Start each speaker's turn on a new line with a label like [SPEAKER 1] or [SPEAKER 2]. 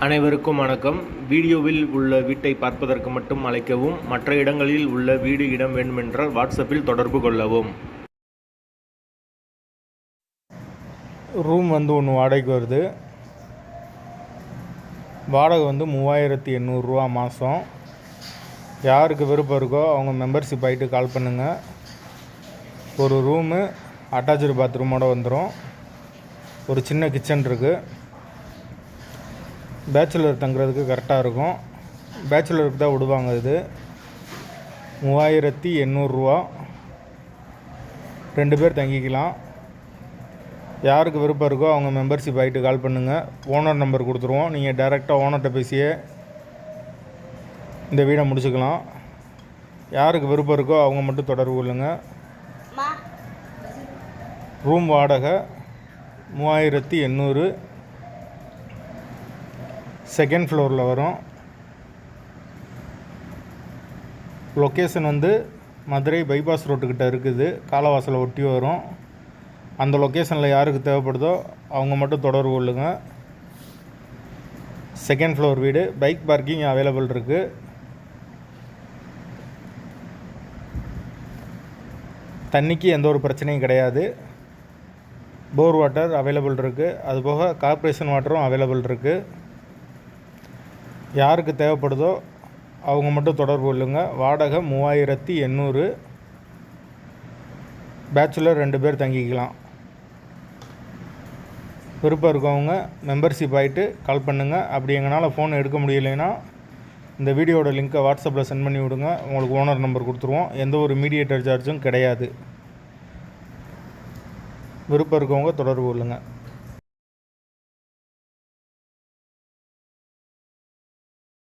[SPEAKER 1] அனைவருக்கும் வணக்கம். வீடியோவில் உள்ள வீட்டை பார்ப்பதற்கு மட்டும் அழைக்கவும். மற்ற இடங்களில் உள்ள வீடு இடம் வேண்டுமென்றால் வாட்ஸ்அப்பில் தொடர்பு கொள்ளவும்.
[SPEAKER 2] ரூம் ஒன்று வாடகைக்கு வருது. வாடகை 3800 மாதம். யாருக்கு விருப்பம் இருக்கோ அவங்க மெம்பர்ஷிப் ஆகிட்டு கால் பண்ணுங்கள். ஒரு ரூமு அட்டாச்சு பாத்ரூமோடு வந்துடும். ஒரு சின்ன கிச்சன் இருக்குது. பேச்சுலர் தங்குறதுக்கு கரெக்டாக இருக்கும். பேச்சுலருக்கு தான் விடுவாங்க. இது 3800 2 பேர் தங்கிக்கலாம். யாருக்கு விருப்பம் இருக்கோ அவங்க மெம்பர்ஷிப் ஆகிட்டு கால் பண்ணுங்கள். ஓனர் நம்பர் கொடுத்துருவோம். நீங்கள் டைரெக்டாக ஓனர்கிட்ட பேசியே இந்த வீடை முடிச்சுக்கலாம். யாருக்கு விருப்பம் இருக்கோ அவங்க மட்டும் தொடர்பு கொள்ளுங்க. ரூம் வாடகை 3800. செகண்ட் ஃப்ளோரில் வரும். லொக்கேஷன் மதுரை பைபாஸ் ரோட்டுக்கிட்ட இருக்குது. காலவாசலை ஒட்டி வரும். அந்த லொக்கேஷனில் யாருக்கு தேவைப்படுதோ அவங்க மட்டும் தொடர்பு கொள்ளுங்க. செகண்ட் ஃப்ளோர் வீடு. பைக் பார்க்கிங் அவைலபிள் இருக்குது. தண்ணிக்கு எந்த ஒரு பிரச்சனையும் கிடையாது. போர் வாட்டர் அவைலபிள் இருக்குது. அதுபோக கார்ப்பரேஷன் வாட்டரும் அவைலபிள் இருக்குது. யாருக்கு தேவைப்படுதோ அவங்க மட்டும் தொடர்பு கொள்ளுங்க. வாடகை 3800. பேச்சுலர் 2 பேர் தங்கிக்கலாம். விருப்பம் இருக்கவங்க மெம்பர்ஷிப் ஆகிட்டு கால் பண்ணுங்கள். அப்படி எங்களால் ஃபோன் எடுக்க முடியலைன்னா இந்த வீடியோட லிங்க்கை வாட்ஸ்அப்பில் சென்ட் பண்ணி விடுங்க. உங்களுக்கு ஓனர் நம்பர் கொடுத்துருவோம். எந்த ஒரு மீடியேட்டர் சார்ஜும் கிடையாது. விருப்பம் இருக்கவங்க தொடர்பு கொள்ளுங்கள்.